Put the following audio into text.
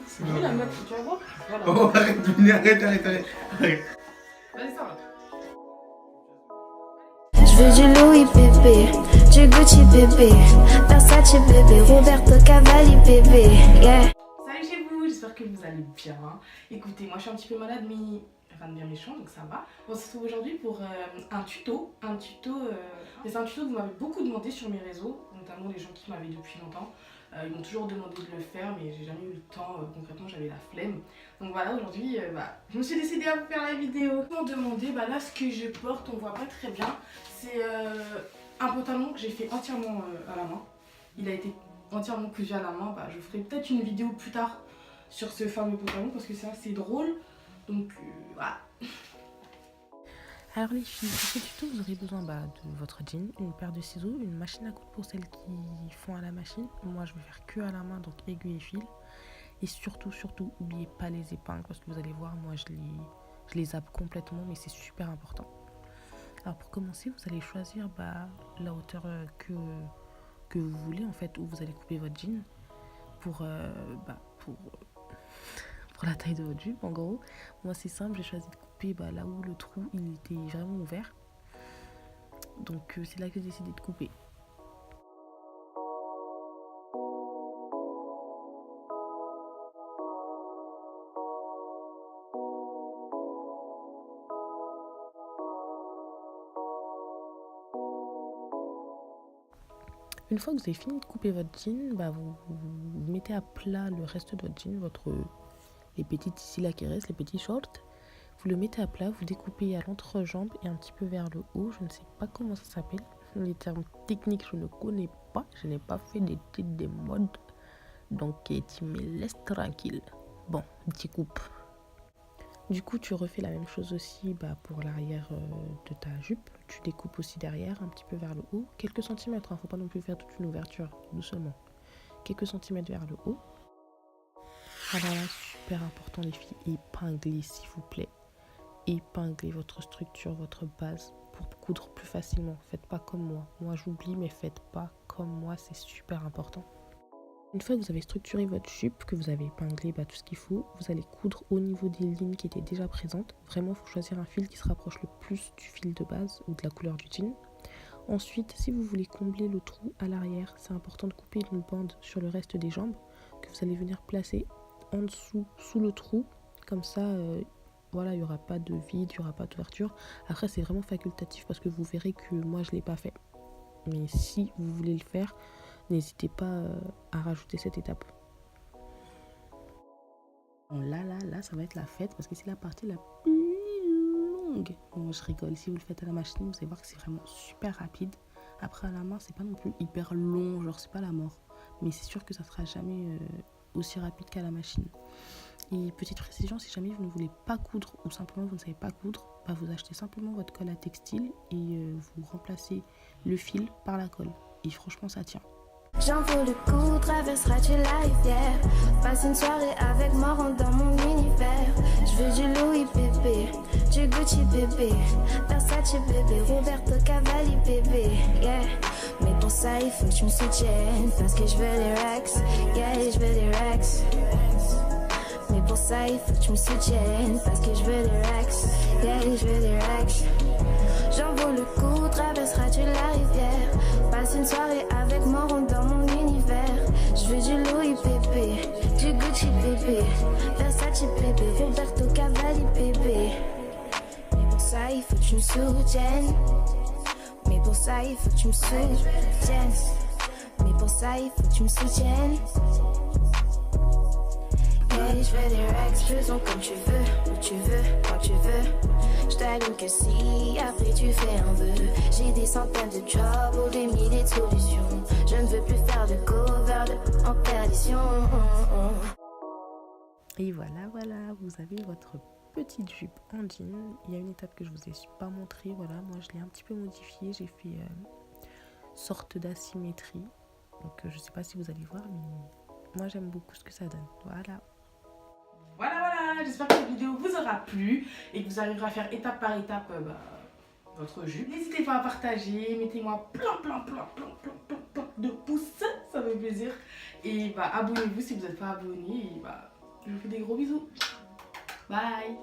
C'est lui la meuf, tu vas voir. Voilà. Oh, arrête, Vini, arrête. Vas-y, ça va. Je veux du Louis bébé, du Gucci bébé, Versace bébé, Roberto Cavalli bébé, yeah. Salut chez vous, j'espère que vous allez bien. Écoutez, moi je suis un petit peu malade, mais rien de bien méchant, donc ça va. On se retrouve aujourd'hui pour un tuto. Mais c'est un tuto que vous m'avez beaucoup demandé sur mes réseaux, notamment les gens qui m'avaient depuis longtemps. Ils m'ont toujours demandé de le faire, mais j'ai jamais eu le temps. Concrètement, j'avais la flemme. Donc voilà, aujourd'hui, je me suis décidée à vous faire la vidéo. Ils m'ont demandé, là, ce que je porte, on voit pas très bien. C'est un pantalon que j'ai fait entièrement à la main. Il a été entièrement cousu à la main. Je ferai peut-être une vidéo plus tard sur ce fameux pantalon parce que c'est assez drôle. Donc voilà. Alors les filles, pour ce tuto, vous aurez besoin de votre jean, une paire de ciseaux, une machine à coudre pour celles qui font à la machine. Moi, je vais faire que à la main, donc aiguille et fil. Et surtout, n'oubliez pas les épingles parce que vous allez voir, moi, je les zappe complètement, mais c'est super important. Alors pour commencer, vous allez choisir la hauteur que vous voulez, en fait, où vous allez couper votre jean pour la taille de votre jupe, en gros. Moi, c'est simple, j'ai choisi de couper là où le trou il était vraiment ouvert, donc c'est là que j'ai décidé de couper. Une fois que vous avez fini de couper votre jean, vous mettez à plat le reste de votre jean, les petites ici là qui restent, les petits shorts. Vous le mettez à plat, vous découpez à l'entrejambe et un petit peu vers le haut. Je ne sais pas comment ça s'appelle. Les termes techniques, je ne connais pas. Je n'ai pas fait d'études de mode. Donc, tu me laisses tranquille. Bon, petit coupe. Du coup, tu refais la même chose aussi pour l'arrière de ta jupe. Tu découpes aussi derrière, un petit peu vers le haut. Quelques centimètres, faut pas non plus faire toute une ouverture, doucement. Quelques centimètres vers le haut. Alors là, super important les filles, épinglez s'il vous plaît. Épinglez votre structure, votre base pour coudre plus facilement. Faites pas comme moi. Moi j'oublie, mais faites pas comme moi, c'est super important. Une fois que vous avez structuré votre jupe, que vous avez épinglé tout ce qu'il faut, vous allez coudre au niveau des lignes qui étaient déjà présentes. Vraiment, il faut choisir un fil qui se rapproche le plus du fil de base ou de la couleur du jean. Ensuite, si vous voulez combler le trou à l'arrière, c'est important de couper une bande sur le reste des jambes que vous allez venir placer en dessous, sous le trou. Comme ça, voilà, il n'y aura pas de vide, il n'y aura pas d'ouverture. Après, c'est vraiment facultatif parce que vous verrez que moi, je ne l'ai pas fait. Mais si vous voulez le faire, n'hésitez pas à rajouter cette étape. Bon, là, ça va être la fête parce que c'est la partie la plus longue. Bon, je rigole. Si vous le faites à la machine, vous allez voir que c'est vraiment super rapide. Après, à la main, c'est pas non plus hyper long, genre c'est pas la mort. Mais c'est sûr que ça sera jamais aussi rapide qu'à la machine. Et petite précision, si jamais vous ne voulez pas coudre ou simplement vous ne savez pas coudre, vous achetez simplement votre colle à textile et vous remplacez le fil par la colle. Et franchement, ça tient. J'envoie le coup, traversera-tu la rivière? Passe une soirée avec moi, rentre dans mon univers. Je veux du Louis bébé, du Gucci bébé, Versace bébé, Roberto Cavalli bébé, yeah. Mais pour ça il faut que tu me soutiennes parce que je veux les Rex, yeah, je veux les Rex. Mais pour ça il faut que tu me soutiennes parce que je veux les Rex, yeah, je veux les Rex. J'envoie le coup, traversera-tu la rivière? Passe une soirée avec moi, rentre dans mon univers. Je veux du Louis bébé, du Gucci bébé, Versace bébé, Roberto Cavalli bébé. Mais pour ça il faut que tu me soutiennes. Mais pour ça il faut que tu me soutiennes. Mais pour ça il faut que tu me soutiennes. Yeah, je veux des Rex, faisons comme tu veux, où tu veux, quand tu veux. Je t'allume que si après tu fais un vœu. J'ai des centaines de jobs ou des milliers de solutions. Je ne veux plus faire de cover en perdition. Et voilà, vous avez votre petite jupe en jean. Il y a une étape que je vous ai pas montrée. Voilà, moi je l'ai un petit peu modifiée. J'ai fait sorte d'asymétrie. Donc je sais pas si vous allez voir, mais moi j'aime beaucoup ce que ça donne. Voilà, j'espère que cette vidéo vous aura plu et que vous arriverez à faire étape par étape votre jupe. N'hésitez pas à partager, mettez-moi plein de pouces Ça fait plaisir. Et bah abonnez-vous si vous n'êtes pas abonné. Et bah je vous fais des gros bisous. Bye.